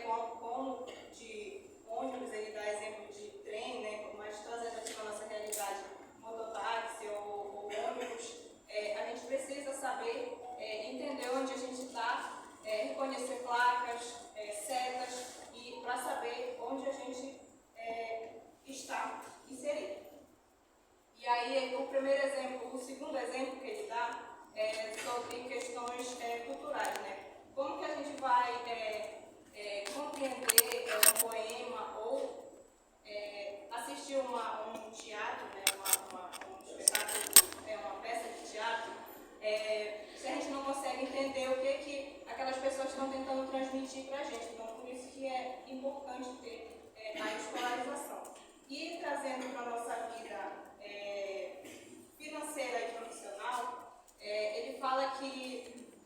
como de ônibus, ele dá exemplo de trem, né, mas trazendo aqui para a nossa realidade, mototáxi ou ônibus, a gente precisa saber entender onde a gente está, reconhecer placas, setas, e para saber onde a gente está inserido. E aí, o primeiro exemplo, o segundo exemplo que ele dá é sobre questões culturais, né? Como que a gente vai compreender um poema ou assistir um teatro, né? Um espetáculo, uma peça de teatro, se a gente não consegue entender o que aquelas pessoas estão tentando transmitir para a gente. Então, por isso que é importante ter a escolarização. E trazendo para a nossa vida financeira e profissional, ele fala que,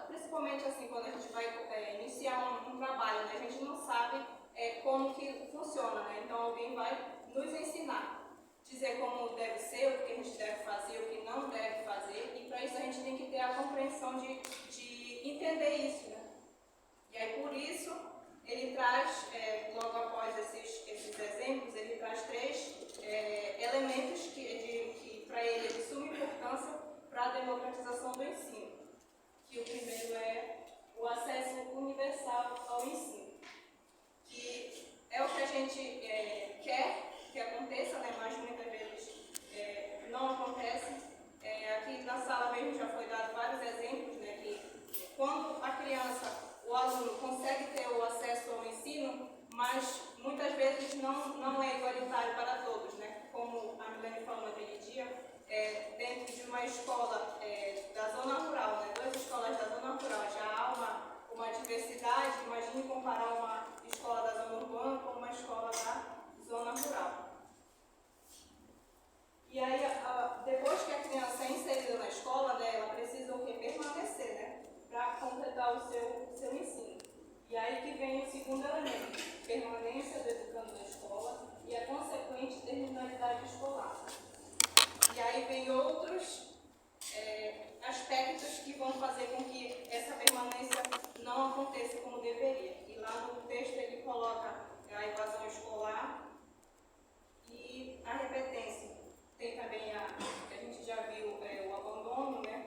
principalmente assim, quando a gente vai iniciar um trabalho, né, a gente não sabe como que funciona, né? Então alguém vai nos ensinar, dizer como deve ser, o que a gente deve fazer, o que não deve fazer, e para isso a gente tem que ter a compreensão de entender isso, né? E aí por isso ele traz, logo após esses exemplos, ele traz 3 elementos que para ele é de suma importância para a democratização do ensino. Que o primeiro é o acesso universal ao ensino, que é o que a gente quer que aconteça, né, mas muitas vezes não acontece. Aqui na sala mesmo já foi dado vários exemplos, né, que quando a criança, o aluno consegue ter o acesso ao ensino, mas muitas vezes não é igualitário para todos, né? Como a Milene falou naquele dia, dentro de uma escola da zona rural, né? 2 escolas da zona rural, já há uma diversidade. Imagine comparar uma escola da zona urbana com uma escola da zona rural. E aí, depois que a criança é inserida na escola, né, ela precisa o quê? Permanecer, né? Para completar o seu ensino. E aí que vem o segundo elemento, permanência do educando na escola e a consequente terminalidade escolar. E aí vem outros aspectos que vão fazer com que essa permanência não aconteça como deveria. E lá no texto ele coloca a evasão escolar e a repetência. Tem também que a gente já viu, o abandono, né?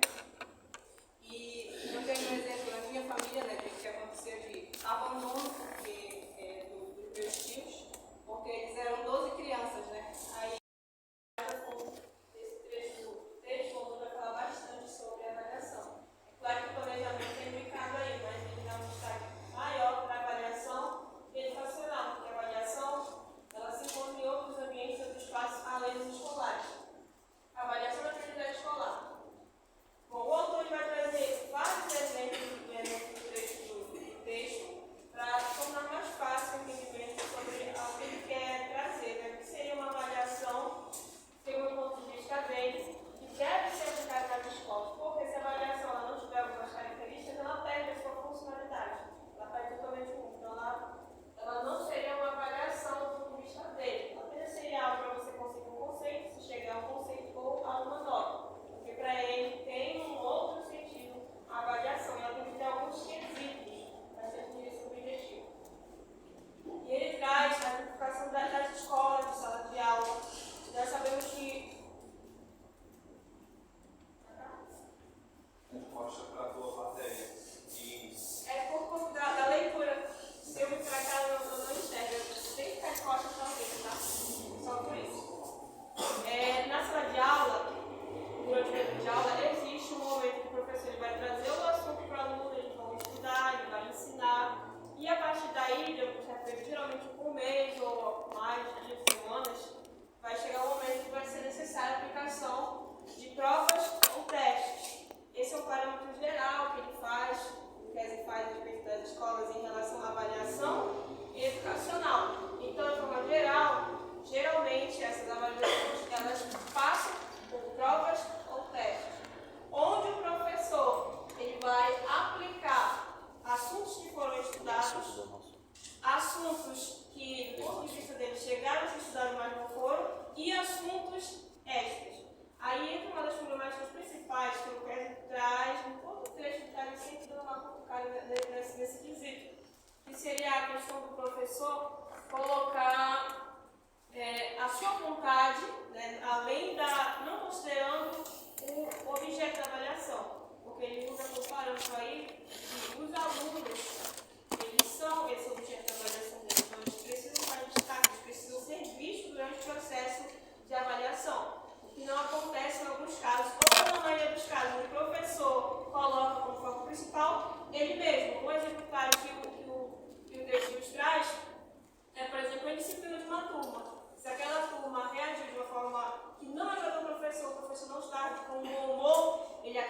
E eu tenho um exemplo na minha família, né, que aconteceu de abandono dos meus tios, porque eles eram 12 crianças, né? Aí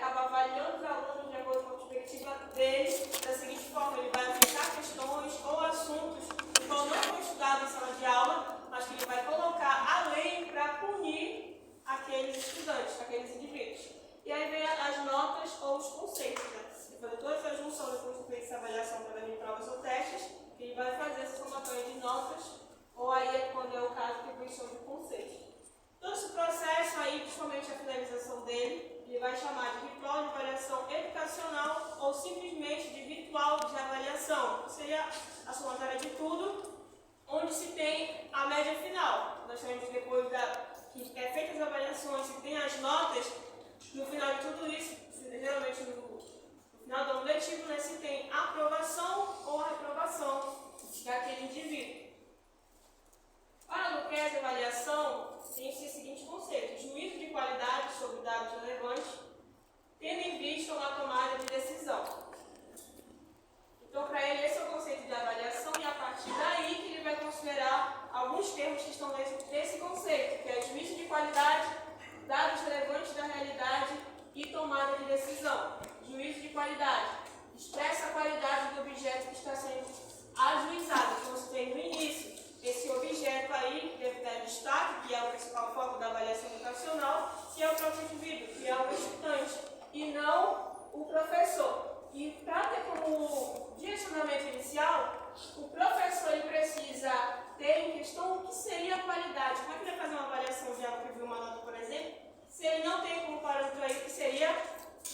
acaba avaliando os alunos de acordo com a perspectiva dele, da seguinte forma: ele vai aplicar questões ou assuntos que não foram estudados em sala de aula, mas que ele vai colocar a lei para punir aqueles estudantes, aqueles indivíduos. E aí vem as notas ou os conceitos, né? Ele fazer toda essa junção depois de feita essa avaliação através de provas ou testes, que ele vai fazer essa somatória de notas, ou aí é quando é o caso que vem sobre conceitos. Todo esse processo aí, principalmente a finalização dele, ele vai chamar de ritual de avaliação educacional ou simplesmente de ritual de avaliação, que seria a somatória de tudo, onde se tem a média final. Nós chamamos depois que é feitas as avaliações, se tem as notas, no final de tudo isso, geralmente no final do ano letivo, né, se tem a aprovação ou a reprovação daquele indivíduo. Para o QES de avaliação, tem-se o seguinte conceito: juízo de qualidade sobre dados relevantes, tendo em vista uma tomada de decisão. Então, para ele, esse é o conceito de avaliação, e a partir daí que ele vai considerar alguns termos que estão dentro desse conceito, que é juízo de qualidade, dados relevantes da realidade e tomada de decisão. Juízo de qualidade expressa a qualidade do objeto que está sendo ajuizado. Então, você tem no início esse objeto aí, que deve dar destaque, que é o principal foco da avaliação educacional, que é o próprio indivíduo, que é o estudante, e não o professor. E para ter como direcionamento inicial, o professor ele precisa ter em questão o que seria a qualidade. Como é que ele vai fazer uma avaliação de algo que viu uma nota, por exemplo, se ele não tem como parâmetro aí o que seria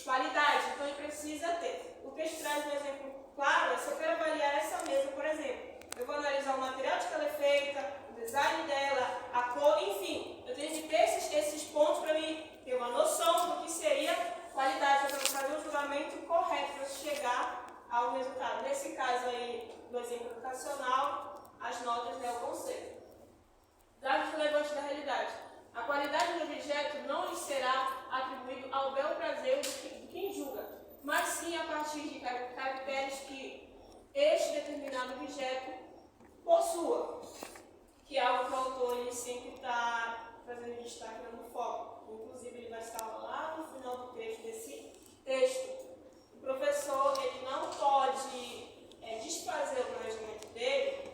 qualidade? Então ele precisa ter. O texto traz um exemplo claro: se eu quero avaliar essa mesa, por exemplo, eu vou analisar o material de que ela é feita, o design dela, a cor, enfim. Eu tenho que ter esses pontos para mim ter uma noção do que seria qualidade, para fazer um julgamento correto para chegar ao resultado. Nesse caso aí, do exemplo educacional, as notas, né, o conceito. Dados relevantes da realidade. A qualidade do objeto não lhe será atribuído ao bel prazer de quem julga, mas sim a partir de caracteres que este determinado objeto possua, que é algo que o autor ele sempre está fazendo destaque no foco. Inclusive, ele vai estar lá no final do texto desse texto. O professor ele não pode desfazer o planejamento dele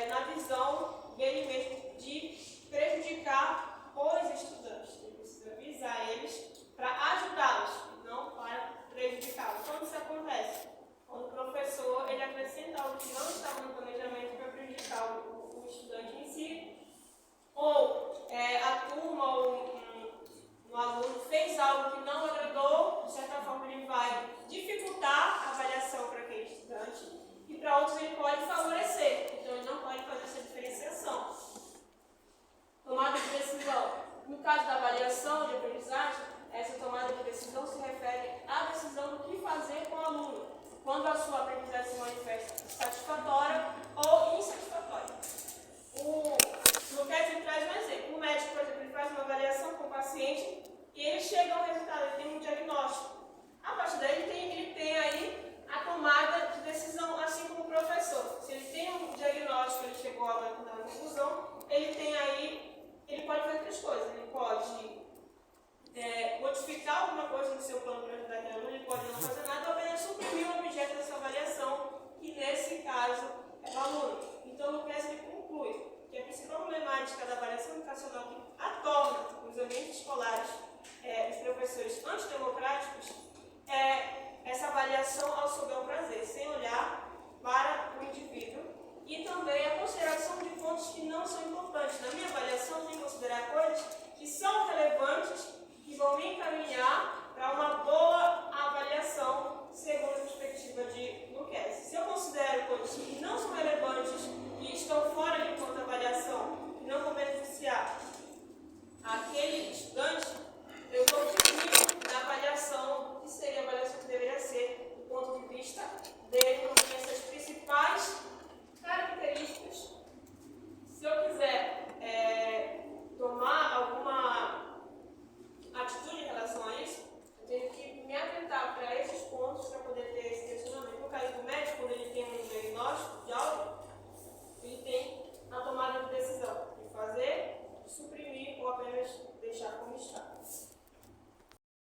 na visão dele mesmo de prejudicar os estudantes. Ele precisa visar eles para ajudá-los, não para prejudicá-los. Quando isso acontece? Quando o professor ele acrescenta algo que não estava no planejamento para prejudicar o estudante em si, ou a turma ou um aluno fez algo que não agradou, de certa forma ele vai dificultar a avaliação para aquele estudante, e para outros ele pode favorecer. Então ele não pode fazer essa diferenciação. Tomada de decisão. No caso da avaliação de aprendizagem, essa tomada de decisão se refere à decisão do que fazer com o aluno, quando a sua aprendizagem se manifesta satisfatória ou insatisfatória. O Luquezzi traz um exemplo. O médico, por exemplo, ele faz uma avaliação com o paciente e ele chega ao resultado, ele tem um diagnóstico. A partir daí, ele tem aí a tomada de decisão, assim como o professor. Se ele tem um diagnóstico, ele chegou a uma conclusão, ele tem aí, ele pode fazer três coisas. Ele pode modificar alguma coisa no seu plano para ajudar aquele aluno, ele pode não fazer nada, ou apenas suprimir o objeto dessa avaliação, que nesse caso é o aluno. Então, o Luquezzi conclui que a principal problemática da avaliação educacional que a torna os ambientes